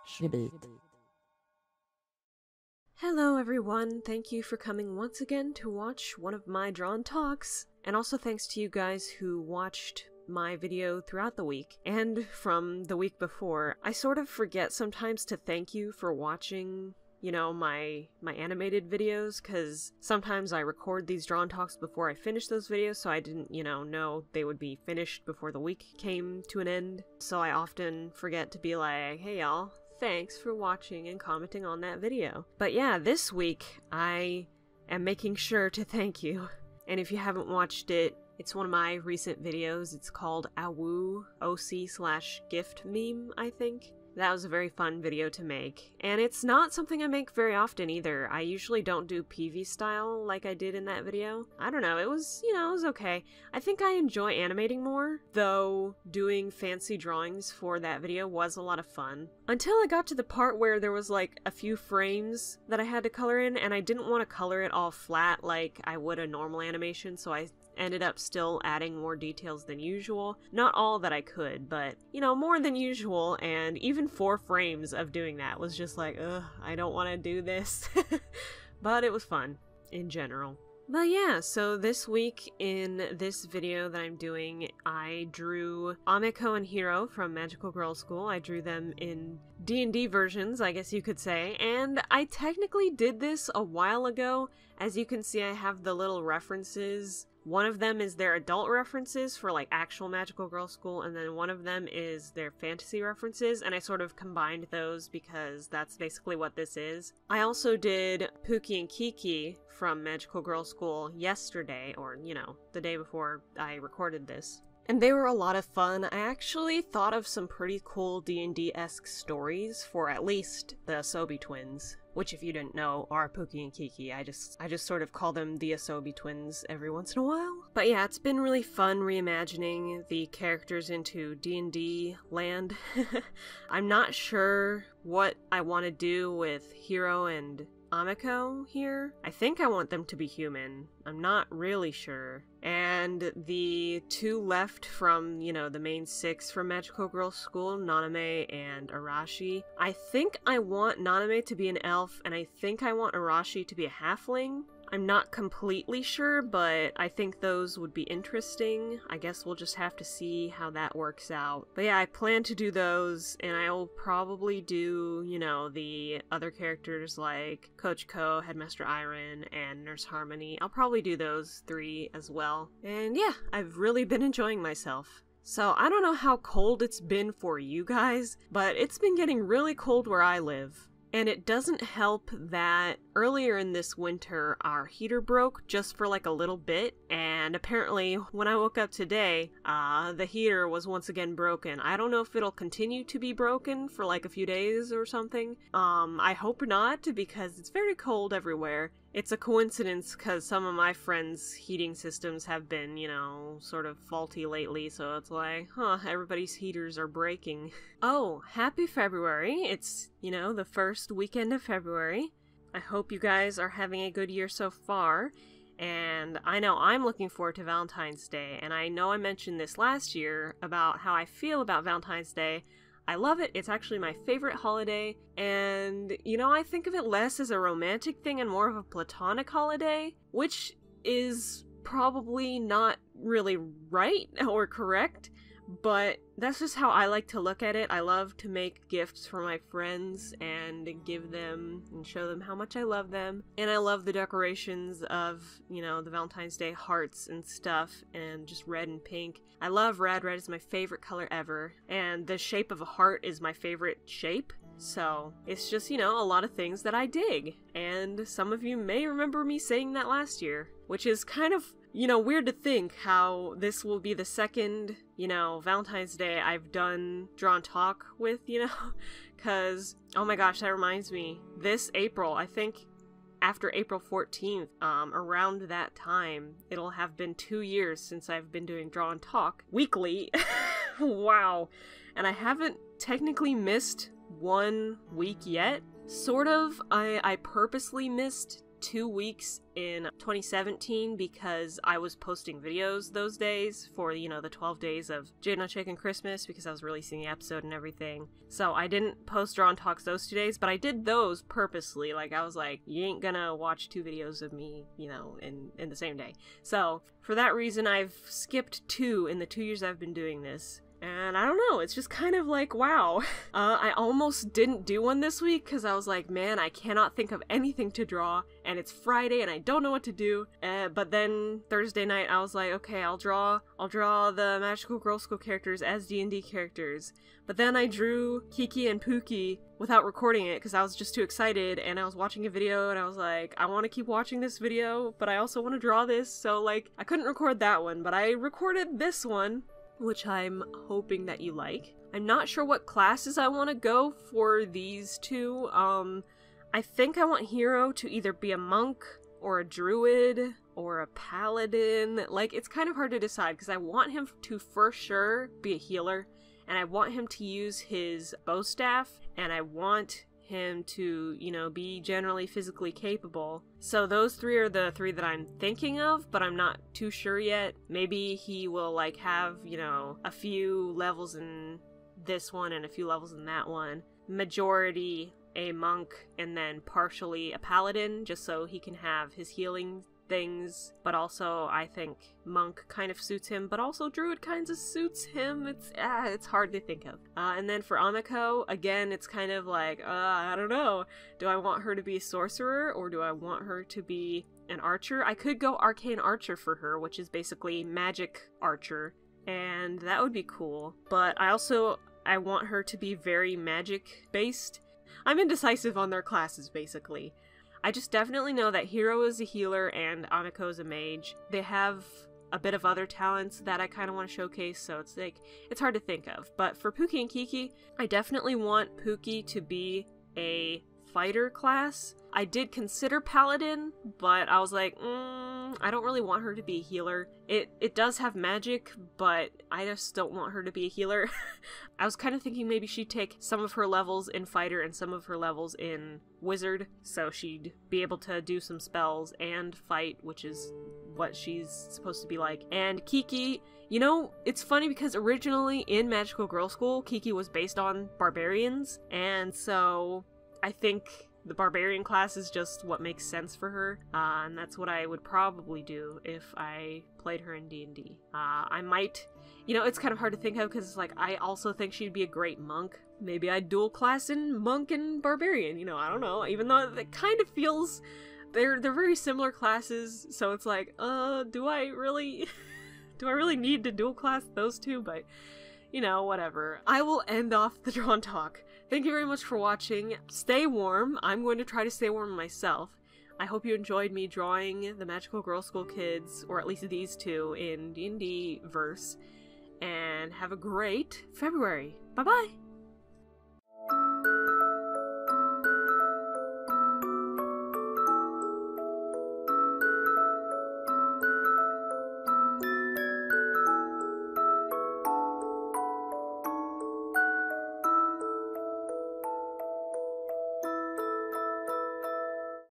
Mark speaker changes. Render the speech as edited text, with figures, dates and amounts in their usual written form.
Speaker 1: Tribute.
Speaker 2: Hello everyone, thank you for coming once again to watch one of my drawn talks, and also thanks to you guys who watched my video throughout the week, and from the week before. I sort of forget sometimes to thank you for watching, you know, my animated videos, because sometimes I record these drawn talks before I finish those videos, so I didn't, know they would be finished before the week came to an end. So I often forget to be like, hey y'all, thanks for watching and commenting on that video. But yeah, this week I am making sure to thank you. And if you haven't watched it, it's one of my recent videos. It's called Awoo OC/gift meme, I think. That was a very fun video to make, and it's not something I make very often either. I usually don't do PV style like I did in that video. I don't know, it was okay. I think I enjoy animating more, though doing fancy drawings for that video was a lot of fun. Until I got to the part where there was like a few frames that I had to color in, and I didn't want to color it all flat like I would a normal animation, so I ended up still adding more details than usual. Not all that I could, but, more than usual, and even 4 frames of doing that was just like, ugh, I don't want to do this. But it was fun, in general. But yeah, so this week in this video that I'm doing, I drew Ameko and Hiro from Magical Girl School. I drew them in D&D versions, I guess you could say, and I technically did this a while ago. As you can see, I have the little references. One of them is their adult references for like actual Magical Girl School, and then one of them is their fantasy references, and I sort of combined those because that's basically what this is. I also did Pookie and Kiki from Magical Girl School yesterday, or, the day before I recorded this. And they were a lot of fun. I actually thought of some pretty cool D&D-esque stories for at least the Asobi twins, which, if you didn't know, are Pookie and Kiki. I just sort of call them the Asobi twins every once in a while. But yeah, it's been really fun reimagining the characters into D&D land. I'm not sure what I want to do with Hiro and Ameko here. I think I want them to be human. I'm not really sure. And the 2 left from, the main 6 from Magical Girl School, Naname and Arashi. I think I want Naname to be an elf, and I think I want Arashi to be a halfling. I'm not completely sure, but I think those would be interesting. I guess we'll just have to see how that works out. But yeah, I plan to do those, and I'll probably do, the other characters like Coach Ko, Headmaster Iron, and Nurse Harmony. I'll probably do those 3 as well. And yeah, I've really been enjoying myself. So I don't know how cold it's been for you guys, but it's been getting really cold where I live. And it doesn't help that earlier in this winter, our heater broke just for like a little bit, and apparently when I woke up today, the heater was once again broken. I don't know if it'll continue to be broken for like a few days or something. I hope not, because it's very cold everywhere. It's a coincidence because some of my friends' heating systems have been, sort of faulty lately, so it's like, everybody's heaters are breaking. Oh, happy February. It's, the first weekend of February. I hope you guys are having a good year so far, and I know I'm looking forward to Valentine's Day, and I know I mentioned this last year about how I feel about Valentine's Day. I love it. It's actually my favorite holiday, and, I think of it less as a romantic thing and more of a platonic holiday, which is probably not really right or correct, but that's just how I like to look at it. I love to make gifts for my friends and give them and show them how much I love them. And I love the decorations of, the Valentine's Day hearts and stuff, and just red and pink. I love red. Red is my favorite color ever. And the shape of a heart is my favorite shape. So it's just, a lot of things that I dig. And some of you may remember me saying that last year, which is kind of, weird to think how this will be the second, Valentine's Day I've done drawn talk with, because, oh my gosh, that reminds me, this April, I think after April 14th, around that time, it'll have been 2 years since I've been doing drawn talk weekly. Wow. And I haven't technically missed 1 week yet. Sort of. I purposely missed 2 weeks in 2017 because I was posting videos those days for, you know, the 12 days of Jade on Chicken Christmas because I was releasing the episode and everything. So I didn't post Drawn Talks those 2 days, but I did those purposely. Like, I was like, you ain't gonna watch 2 videos of me, you know, in the same day. So for that reason, I've skipped 2 in the 2 years I've been doing this. And I don't know, it's just kind of like, wow. I almost didn't do one this week because I was like, man, I cannot think of anything to draw, and it's Friday and I don't know what to do. But then Thursday night I was like, okay, I'll draw the Magical Girl School characters as D&D characters. But then I drew Kiki and Pookie without recording it because I was just too excited, and I was watching a video and I was like, I want to keep watching this video, but I also want to draw this, so like, I couldn't record that one, but I recorded this one, which I'm hoping that you like. I'm not sure what classes I want to go for these 2. I think I want Hero to either be a monk or a druid or a paladin. Like, it's kind of hard to decide because I want him to for sure be a healer, and I want him to use his bow staff, and I want him to, you know, be generally physically capable. So those 3 are the 3 that I'm thinking of, but I'm not too sure yet. Maybe he will, like, have, you know, a few levels in this one and a few levels in that one. Majority a monk, and then partially a paladin, just so he can have his healing things, but also I think monk kind of suits him, but also druid kind of suits him. It's hard to think of. And then for Amiko, again, it's kind of like, I don't know. Do I want her to be a sorcerer, or do I want her to be an archer? I could go arcane archer for her, which is basically magic archer, and that would be cool. But I want her to be very magic based. I'm indecisive on their classes, basically. I just definitely know that Hero is a healer and Amiko is a mage. They have a bit of other talents that I kind of want to showcase, so it's like, it's hard to think of. But for Pookie and Kiki, I definitely want Pookie to be a fighter class. I did consider Paladin, but I was like, I don't really want her to be a healer. It does have magic, but I just don't want her to be a healer. I was kind of thinking maybe she'd take some of her levels in fighter and some of her levels in wizard, so she'd be able to do some spells and fight, which is what she's supposed to be like. And Kiki, you know, it's funny because originally in Magical Girl School, Kiki was based on barbarians, and so I think the barbarian class is just what makes sense for her, and that's what I would probably do if I played her in D&D. I might, you know, it's kind of hard to think of because it's like, I also think she'd be a great monk. Maybe I'd dual class in monk and barbarian, you know, I don't know, even though it kind of feels, they're very similar classes, so it's like, do I really need to dual class those 2? But, you know, whatever. I will end off the Drawn Talk. Thank you very much for watching. Stay warm. I'm going to try to stay warm myself. I hope you enjoyed me drawing the Magical Girl School kids, or at least these 2, in D&D verse. And have a great February. Bye-bye!